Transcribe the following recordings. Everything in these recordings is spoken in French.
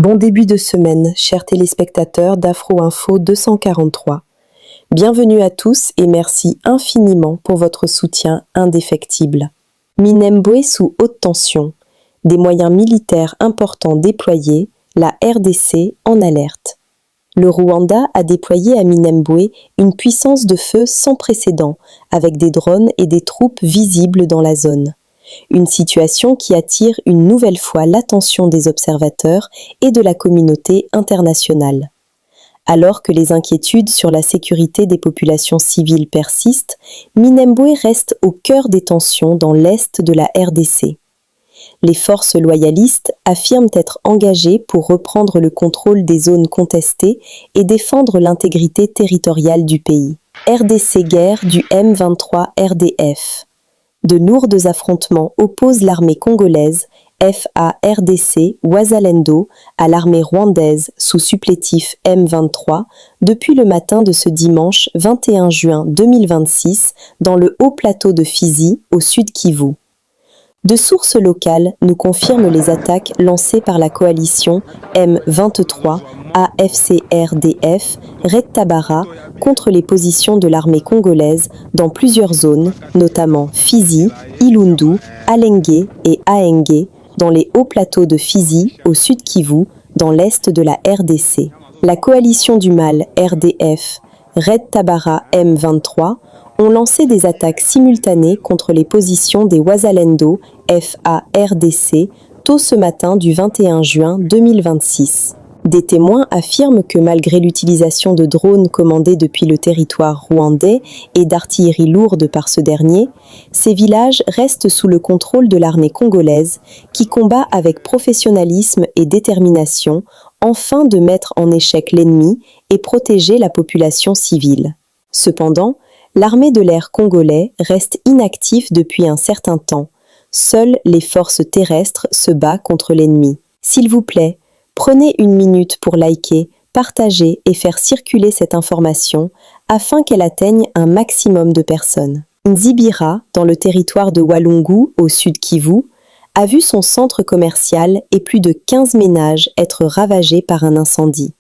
Bon début de semaine, chers téléspectateurs d'Afro Info 243. Bienvenue à tous et merci infiniment pour votre soutien indéfectible. Minembwe sous haute tension, des moyens militaires importants déployés, la RDC en alerte. Le Rwanda a déployé à Minembwe une puissance de feu sans précédent, avec des drones et des troupes visibles dans la zone. Une situation qui attire une nouvelle fois l'attention des observateurs et de la communauté internationale. Alors que les inquiétudes sur la sécurité des populations civiles persistent, Minembwe reste au cœur des tensions dans l'est de la RDC. Les forces loyalistes affirment être engagées pour reprendre le contrôle des zones contestées et défendre l'intégrité territoriale du pays. RDC guerre du M23 RDF. De lourds affrontements opposent l'armée congolaise FARDC Wazalendo à l'armée rwandaise sous supplétif M23 depuis le matin de ce dimanche 21 juin 2026 dans le haut plateau de Fizi au sud Kivu. De sources locales nous confirment les attaques lancées par la coalition M23 AFCRDF Red Tabara contre les positions de l'armée congolaise dans plusieurs zones, notamment Fizi, Ilundu, Alenge et Ahenge, dans les hauts plateaux de Fizi au sud Kivu, dans l'est de la RDC. La coalition du mal RDF Red Tabara M23 ont lancé des attaques simultanées contre les positions des Wazalendo FARDC tôt ce matin du 21 juin 2026. Des témoins affirment que malgré l'utilisation de drones commandés depuis le territoire rwandais et d'artillerie lourde par ce dernier, ces villages restent sous le contrôle de l'armée congolaise qui combat avec professionnalisme et détermination afin de mettre en échec l'ennemi et protéger la population civile. Cependant, l'armée de l'air congolais reste inactive depuis un certain temps. Seules les forces terrestres se battent contre l'ennemi. S'il vous plaît, prenez une minute pour liker, partager et faire circuler cette information afin qu'elle atteigne un maximum de personnes. Nzibira, dans le territoire de Walungu, au sud Kivu, a vu son centre commercial et plus de 15 ménages être ravagés par un incendie.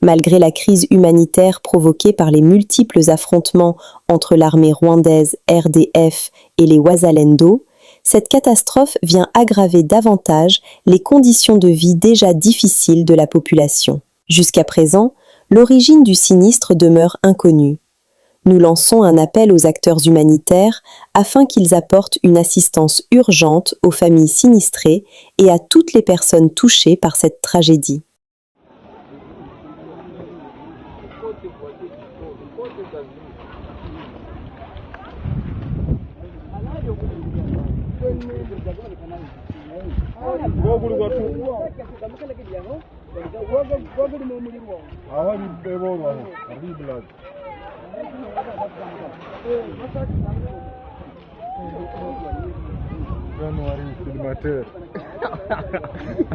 Malgré la crise humanitaire provoquée par les multiples affrontements entre l'armée rwandaise RDF et les Wazalendo, cette catastrophe vient aggraver davantage les conditions de vie déjà difficiles de la population. Jusqu'à présent, l'origine du sinistre demeure inconnue. Nous lançons un appel aux acteurs humanitaires afin qu'ils apportent une assistance urgente aux familles sinistrées et à toutes les personnes touchées par cette tragédie.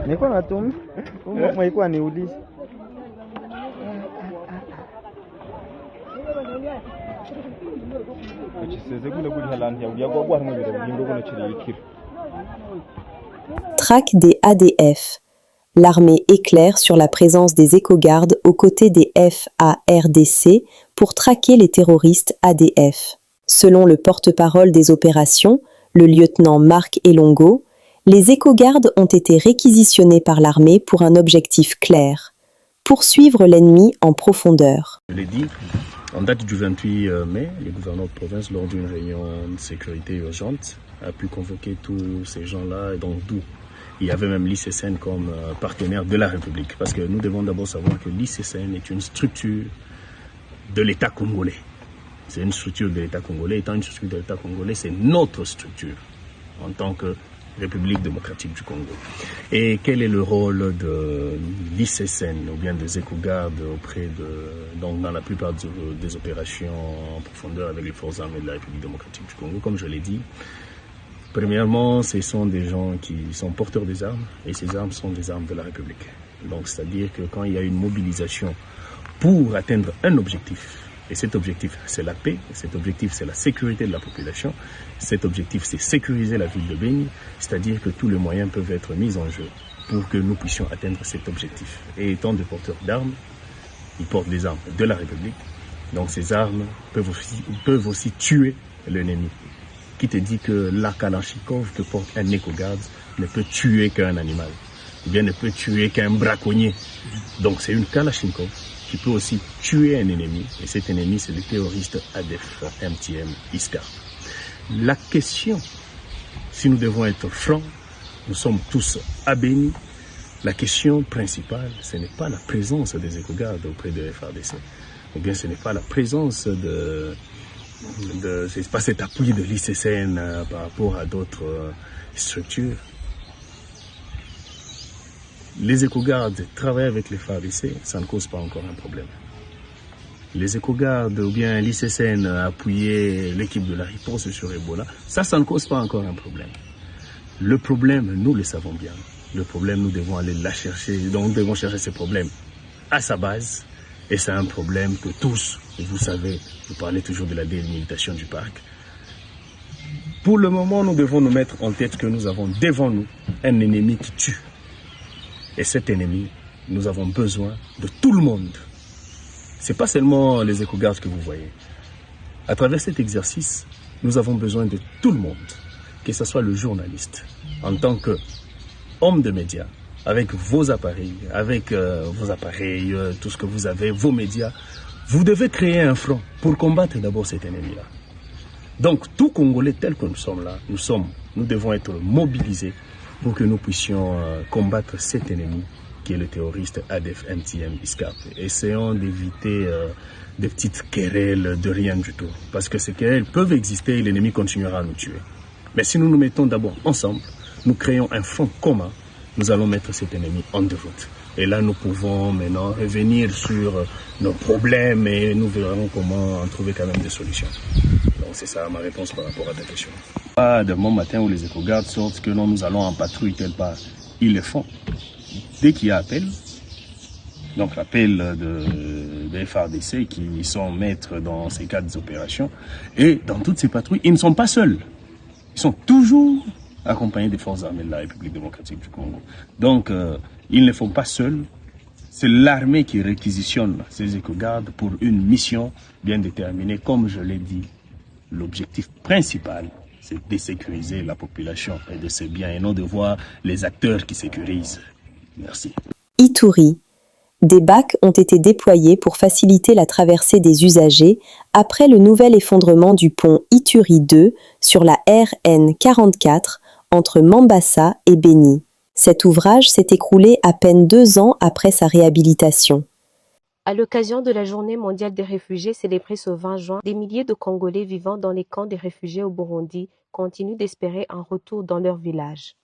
Niko na tum, mwaikuwa niulize. Traque des ADF. L'armée éclaire sur la présence des écogardes aux côtés des FARDC pour traquer les terroristes ADF. Selon le porte-parole des opérations, le lieutenant Marc Elongo, les écogardes ont été réquisitionnés par l'armée pour un objectif clair, poursuivre l'ennemi en profondeur. Je l'ai dit, en date du 28 mai, le gouverneur de province, lors d'une réunion de sécurité urgente, a pu convoquer tous ces gens-là, donc d'où il y avait même l'ICCN comme partenaire de la République. Parce que nous devons d'abord savoir que l'ICCN est une structure de l'État congolais. C'est une structure de l'État congolais. Étant une structure de l'État congolais, c'est notre structure en tant que République démocratique du Congo. Et quel est le rôle de l'ICCN ou bien des écogardes auprès de, donc dans la plupart des opérations en profondeur avec les forces armées de la République démocratique du Congo? Comme je l'ai dit, premièrement, ce sont des gens qui sont porteurs des armes et ces armes sont des armes de la République. Donc, c'est-à-dire que quand il y a une mobilisation pour atteindre un objectif, et cet objectif, c'est la paix, cet objectif, c'est la sécurité de la population, cet objectif, c'est sécuriser la ville de Beni, c'est-à-dire que tous les moyens peuvent être mis en jeu pour que nous puissions atteindre cet objectif. Et étant des porteurs d'armes, ils portent des armes de la République. Donc ces armes peuvent aussi tuer l'ennemi. Qui te dit que la Kalachnikov que porte un éco-garde ne peut tuer qu'un animal, ou bien ne peut tuer qu'un braconnier. Donc c'est une Kalachnikov qui peut aussi tuer un ennemi, et cet ennemi c'est le terroriste ADF MTM ISCAP. La question, si nous devons être francs, nous sommes tous abénis. La question principale, ce n'est pas la présence des éco-gardes auprès de FARDC, ou bien ce n'est pas la présence c'est pas cet appui de l'ICCN par rapport à d'autres structures. Les éco-gardes travailler avec les FARDC, ça ne cause pas encore un problème. Les éco-gardes ou bien l'ICCN appuyer l'équipe de la riposte sur Ebola, ça ne cause pas encore un problème. Le problème, nous le savons bien. Le problème, nous devons aller la chercher. Donc, nous devons chercher ce problème à sa base. Et c'est un problème que tous, vous savez, vous parlez toujours de la délimitation du parc. Pour le moment, nous devons nous mettre en tête que nous avons devant nous un ennemi qui tue. Et cet ennemi, nous avons besoin de tout le monde. Ce n'est pas seulement les éco-gardes que vous voyez. À travers cet exercice, nous avons besoin de tout le monde. Que ce soit le journaliste, en tant qu'homme de médias, avec vos appareils, tout ce que vous avez, vos médias, vous devez créer un front pour combattre d'abord cet ennemi-là. Donc, tout Congolais tel que nous sommes là, nous devons être mobilisés pour que nous puissions combattre cet ennemi qui est le terroriste ADF MTM ISCAP. Essayons d'éviter des petites querelles de rien du tout, parce que ces querelles peuvent exister et l'ennemi continuera à nous tuer. Mais si nous nous mettons d'abord ensemble, nous créons un front commun, nous allons mettre cet ennemi en déroute. Et là, nous pouvons maintenant revenir sur nos problèmes et nous verrons comment en trouver quand même des solutions. Donc c'est ça ma réponse par rapport à ta question. Pas de bon matin où les éco-gardes sortent que non, nous allons en patrouille telle part. Ils le font. Dès qu'il y a appel, donc l'appel des FARDC qui sont maîtres dans ces cas d'opérations, et dans toutes ces patrouilles, ils ne sont pas seuls. Ils sont toujours accompagnés des forces armées de la République démocratique du Congo. Donc, ils ne font pas seuls. C'est l'armée qui réquisitionne ces éco-gardes pour une mission bien déterminée. Comme je l'ai dit, l'objectif principal, c'est de sécuriser la population et de ses biens et non de voir les acteurs qui sécurisent. Merci. Ituri. Des bacs ont été déployés pour faciliter la traversée des usagers après le nouvel effondrement du pont Ituri 2 sur la RN 44 entre Mambasa et Beni. Cet ouvrage s'est écroulé à peine 2 ans après sa réhabilitation. À l'occasion de la Journée mondiale des réfugiés célébrée ce 20 juin, des milliers de Congolais vivant dans les camps des réfugiés au Burundi continuent d'espérer un retour dans leur village.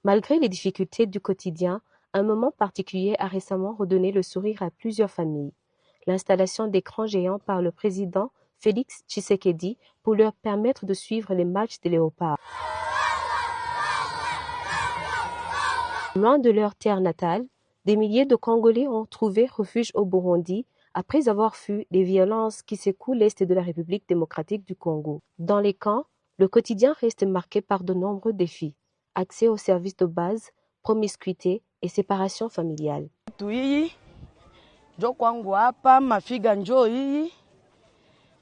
Malgré les difficultés du quotidien, un moment particulier a récemment redonné le sourire à plusieurs familles. L'installation d'écrans géants par le président Félix Tshisekedi pour leur permettre de suivre les matchs des Léopards. Loin de leur terre natale, des milliers de Congolais ont trouvé refuge au Burundi après avoir fui les violences qui secouent l'est de la République démocratique du Congo. Dans les camps, le quotidien reste marqué par de nombreux défis. Accès aux services de base, promiscuité et séparation familiale. Njo kwangu hapa mafiga njo hii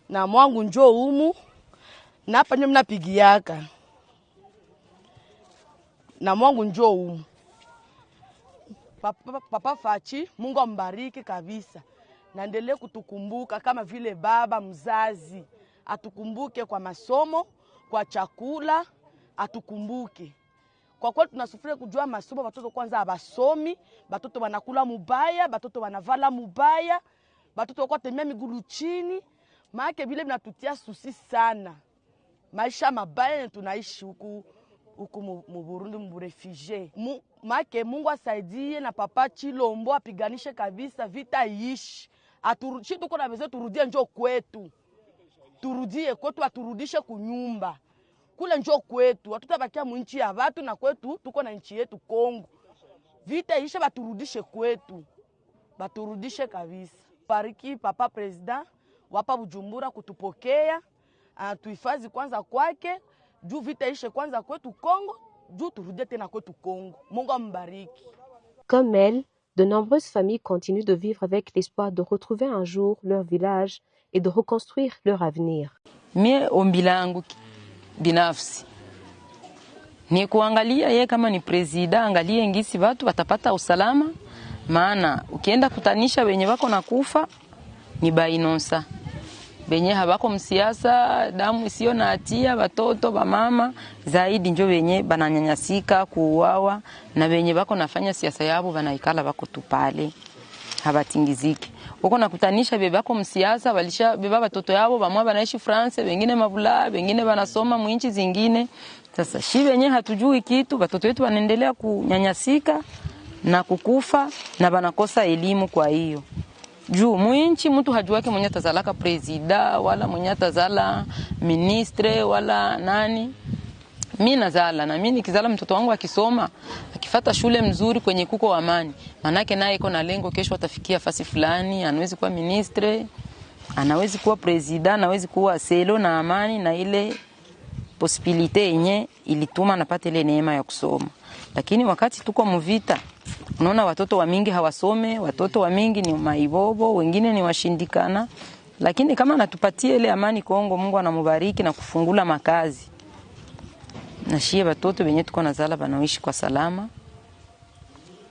na mwangu njo humu na hapa ndio mnapigiaka na mwangu njo humu. Papa Fachi, Mungu ambariki kabisa. Naendelee kutukumbuka kama vile baba mzazi. Atukumbuke kwa masomo, kwa chakula, atukumbuke. Kwa kweli tunasufuria kujua masomo, watoto kwanza abasomi, watoto wanakula mubaya, watoto wanavala mubaya, watoto wako temea migulu chini. Maana vile vinatutia susi sana. Maisha mabaya tunaishi huku mu Burundi mu refugee. Maana Mungu asaidie na papa Chilombo apiganishe kabisa vita iishi. Aturushi tuko na bezo turudie njoo kwetu. Turudie kwetu aturudishe kunyumba. Kule njoo kwetu, hatutabakia mu nchi ya watu na kwetu tuko na nchi yetu Kongo. Vita ishe baturudishe kwetu. Baturudishe kabisa. Pariki papa president wapa Bujumbura kutupokea, tuifazi kwanza kwake, juu vita ishe kwanza kwetu Kongo, juu turudie tena kwetu Kongo. Mungu ambariki. Comme elle, de nombreuses familles continuent de vivre avec l'espoir de retrouver un jour leur village et de reconstruire leur avenir. Mie ombi langu binafsi ni kuangalia ye kama ni presida, angalie ngisi watu watapata usalama, maana ukienda kutanisha wenye wako na kufa ni bainonsa, wenye habako msiasa, damu isiyo na hatia, watoto ba mama zaidi njo wenye bananyanyasika kuuawa, na wenye wako nafanya siasa yabo banaikala wako tupale habatingiziki. Uko nakutanisha bebako msiasa, walisha beba watoto yabo bamwa banaishi France, wengine mabula, wengine banasoma mwinchi zingine. Sasa shi wenye hatujui kitu, watoto wetu wanaendelea kunyanyasika na kukufa na banakosa elimu. Kwa hiyo juu mwinchi mtu hajuake mwenye tazalaka presida wala mwenye tazala ministre wala nani. Mimi nazala na mimi nikizala mtoto wangu akisoma akifata shule mzuri kwenye kuko amani, manake naye iko na lengo kesho atafikia fasi fulani, anawezi kuwa ministre, anawezi kuwa presida, anawezi kuwa selo na amani, na ile possibility yenye ilituma napata ile neema ya kusoma. Lakini wakati tuko mvita, unaona watoto wa mingi hawasome, watoto wa mingi ni maibobo, wengine ni washindikana. Lakini kama natupatie ile amani Kongo, Mungu anamubariki na kufungula makazi. Na shie watoto wenye tuko nazala banaishi kwa salama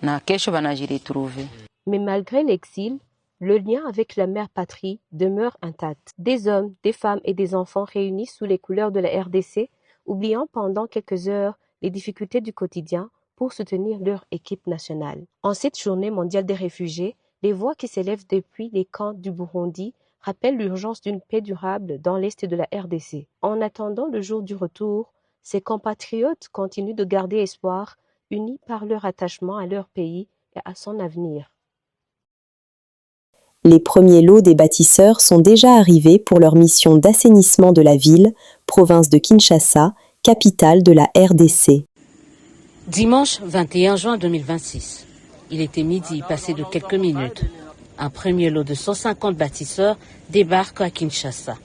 na kesho banajiretrouver. Mais malgré l'exil, le lien avec la mère patrie demeure intact. Des hommes, des femmes et des enfants réunis sous les couleurs de la RDC, oubliant pendant quelques heures les difficultés du quotidien pour soutenir leur équipe nationale. En cette journée mondiale des réfugiés, les voix qui s'élèvent depuis les camps du Burundi rappellent l'urgence d'une paix durable dans l'est de la RDC. En attendant le jour du retour, ces compatriotes continuent de garder espoir, unis par leur attachement à leur pays et à son avenir. Les premiers lots des bâtisseurs sont déjà arrivés pour leur mission d'assainissement de la ville, province de Kinshasa, capitale de la RDC. Dimanche 21 juin 2026. Il était midi, passé de quelques minutes. Un premier lot de 150 bâtisseurs débarque à Kinshasa.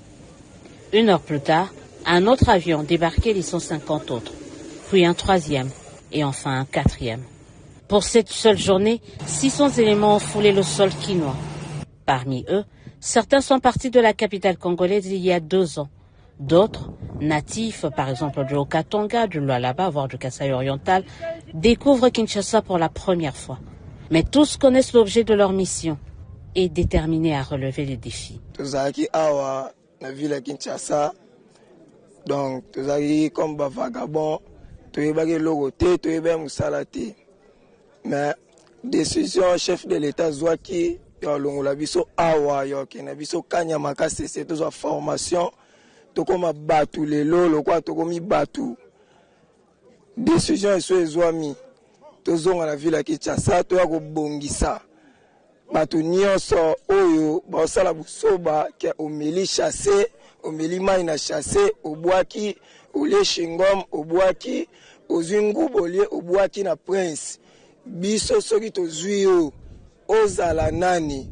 1 heure plus tard, un autre avion débarquait les 150 autres, puis un troisième et enfin un quatrième. Pour cette seule journée, 600 éléments ont foulé le sol quinois. Parmi eux, certains sont partis de la capitale congolaise il y a 2 ans. D'autres, natifs par exemple de Haut-Katanga, du Lualaba, voire du Kasaï oriental, découvrent Kinshasa pour la première fois. Mais tous connaissent l'objet de leur mission et déterminés à relever les défis. Donc, tous les comme vagabonds, tous les logotés, tous les moussalati. Mais décision chef de l'État Zouaki, la biso awa yoki na biso kanya makase c'est toute formation, to comme batu les lolo quoi to comme batu. Décision est Zouami, to zonga la ville qui Kinshasa to ya ko bongisa. Batu nyonso oyo ba sala busoba ke omeli chasser. Omeli mai na chassé, obwaki, ole shingom, obwaki, ozingu bolie, obwaki na prince. Biso soki to zuyo, ozala nani,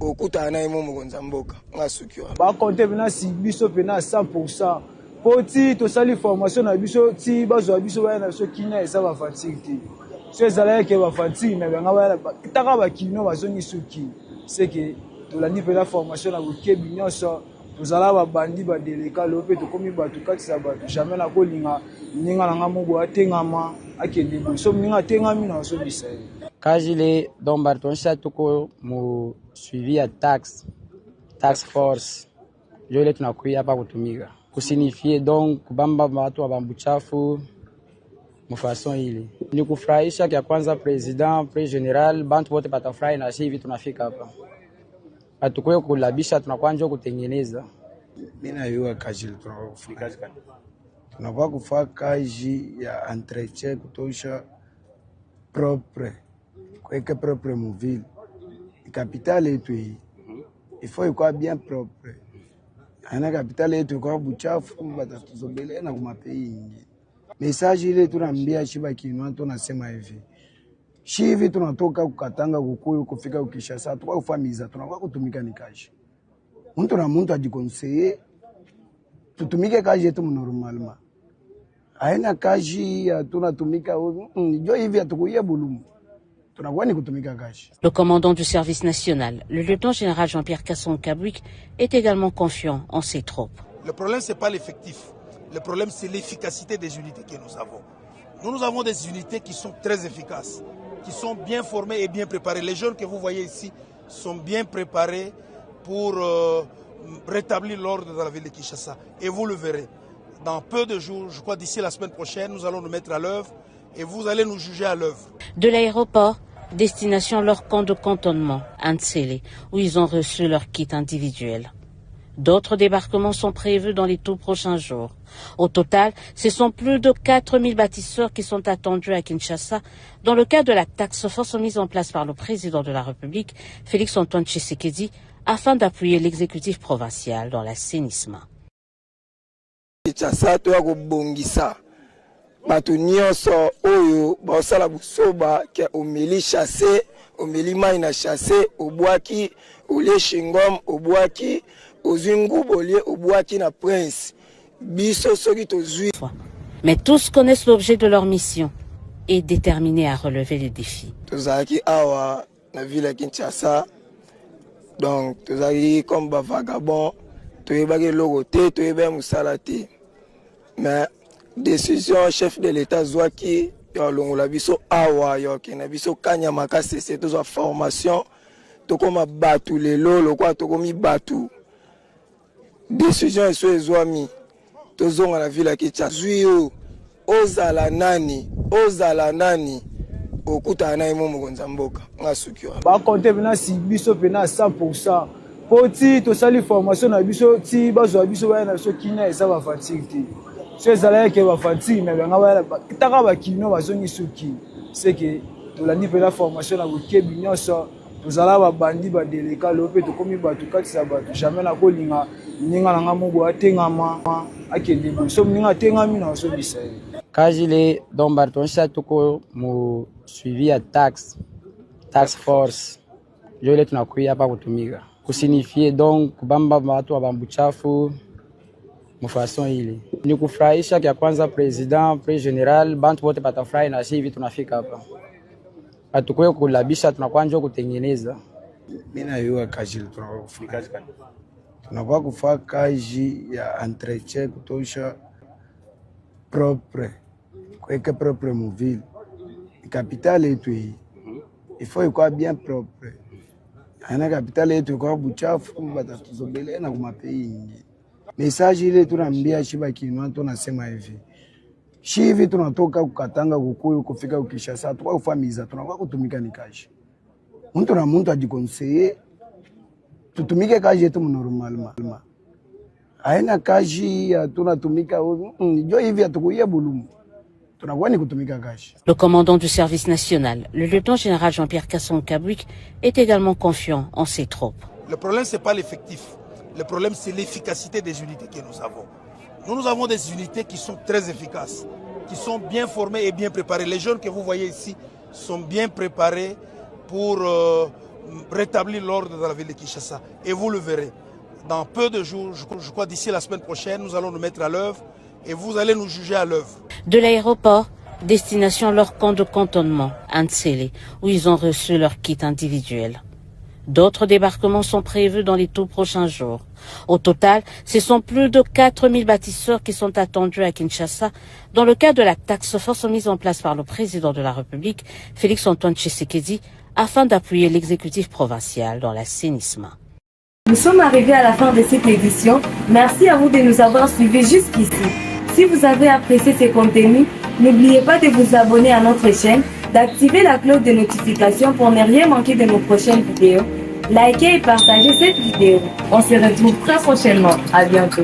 okuta na imo mokonza mboka, nga sukiwa. Ba konte bina si biso pena 100%. Poti to sali formation na biso ti bazo biso ba na so kina esa ba fatigue. So ezala ke ba fatigue na banga ba taka ba kino bazongi suki. C'est que tolandi pela formation na bokebi nyonso tozala babandi badeleka lope tokomi bato katisa bato jamais na kolinga ninga nanga mobo atengama akende boso ninga atengami na osobisa kajile don bartonsha tuko mu suivi ya tax force jole tunakuya hapa kutumika kusinifie donc kubamba watu wa bambuchafu mfason ile ni kufurahisha kwa kwanza president general bantu wote batafurahi na hivi tunafika hapa. Hatukuwe kulabisha tunakuwa njoo kutengeneza. Mimi naiwa kazi tunafika tunakuwa kufanya kazi ya entretien kutosha propre kweke propre muvile capitale yetu hii ifo ikuwa bien propre ana capitale yetu kwa buchafu batatuzobelea na kumapei ingi message ile tunaambia shiba kinwa tunasema hivi shivi tunatoka kukatanga kukuyu kufika ukishasa tukwa kufamiza tunakuwa kutumika ni kazi muntu na muntu ajikonseye tutumike kazi yetu normalement haina kazi tunatumika ndio hivi atukuia bulumu tunakuwa ni kutumika kazi. Le commandant du service national, le lieutenant-général Jean-Pierre Kasson-Kabwik, est également confiant en ses troupes. Le problème, ce n'est pas l'effectif. Le problème, c'est l'efficacité des unités que nous avons. Nous avons des unités qui sont très efficaces, qui sont bien formées et bien préparées. Les jeunes que vous voyez ici sont bien préparés pour rétablir l'ordre dans la ville de Kinshasa. Et vous le verrez. Dans peu de jours, je crois d'ici la semaine prochaine, nous allons nous mettre à l'œuvre et vous allez nous juger à l'œuvre. De l'aéroport, destination leur camp de cantonnement, Antsele, où ils ont reçu leur kit individuel. D'autres débarquements sont prévus dans les tout prochains jours. Au total, ce sont plus de 4000 bâtisseurs qui sont attendus à Kinshasa dans le cadre de la task force mise en place par le président de la République, Félix-Antoine Tshisekedi, afin d'appuyer l'exécutif provincial dans l'assainissement. Kinshasa to akobongisa bato nyonso oyo basala busoba ke omeli chassé omeli mai na chassé obwaki olie shingom obwaki ozungu bolie obwaki na prince biso soki tozui. Mais tous connaissent l'objet de leur mission et déterminés à relever les défis. Tozaki awa na ville ya Kinshasa donc tozaki comme ba vagabond toyebaki loko te toyeba musala te. Mais décision chef de l'État Zouaki, la biso awa na biso kanya makase c'est toute formation to comme batu les lolo quoi to comme batu décision so ezwami to zonga la ville Kinshasa zuyo ozala nani okuta na imo mokonza mboka ngasuki ba compter bina si biso pena 100% poti to sali formation na biso ti bazwa biso ba na biso kina esa ba fatigue. Si vous allez que vous faites, mais vous allez c'est que la formation à vous qui vous allez bandi délicat l'opé to comme batu katisa batu jamais na kolinga ninga na ngamugo atengama akende so ninga tengami na so bisa kajile don bartonsha tuko mu suivi ya tax force jo ile tunakuya hapa kutumika kusinifie donc kubamba watu wa bambuchafu mfason ile ni kufurahisha kwa kwanza president general bantu wote patafurahi na hivi tunafika hapa atukwe kulabisha tunakuwa njoo kutengeneza. Mimi naiwa kazi tunafika tunakuwa kufanya kazi ya entretien kutosha propre kweke propre mobile capitale yetu hii il faut ikuwa bien propre ana capitale yetu ikuwa buchafu batatuzobele na kumapei nyingi. Message ile tunaambia shiba kinwa tunasema hivi. Shivi tunatoka kukatanga kukuyu kufika Kinshasa tukwa kufamiza tunakuwa kutumika ni kazi. Mtu na mtu ajikonseye tutumike kazi yetu normalement. Haina kazi tunatumika ndio hivi atukuia bulumu. Tunakuwa ni kutumika kazi. Le commandant du service national, le lieutenant-général Jean-Pierre Kasson-Kabwik, est également confiant en ses troupes. Le problème c'est pas l'effectif. Le problème, c'est l'efficacité des unités que nous avons. Nous avons des unités qui sont très efficaces, qui sont bien formées et bien préparées. Les jeunes que vous voyez ici sont bien préparés pour rétablir l'ordre dans la ville de Kinshasa. Et vous le verrez. Dans peu de jours, je crois d'ici la semaine prochaine, nous allons nous mettre à l'œuvre et vous allez nous juger à l'œuvre. De l'aéroport, destination leur camp de cantonnement, Antsele, où ils ont reçu leur kit individuel. D'autres débarquements sont prévus dans les tout prochains jours. Au total, ce sont plus de 4000 bâtisseurs qui sont attendus à Kinshasa dans le cadre de la task force mise en place par le président de la République, Félix-Antoine Tshisekedi, afin d'appuyer l'exécutif provincial dans l'assainissement. Nous sommes arrivés à la fin de cette édition. Merci à vous de nous avoir suivis jusqu'ici. Si vous avez apprécié ces contenus, n'oubliez pas de vous abonner à notre chaîne, d'activer la cloche de notification pour ne rien manquer de nos prochaines vidéos. Likez et partagez cette vidéo. On se retrouve très prochainement. À bientôt.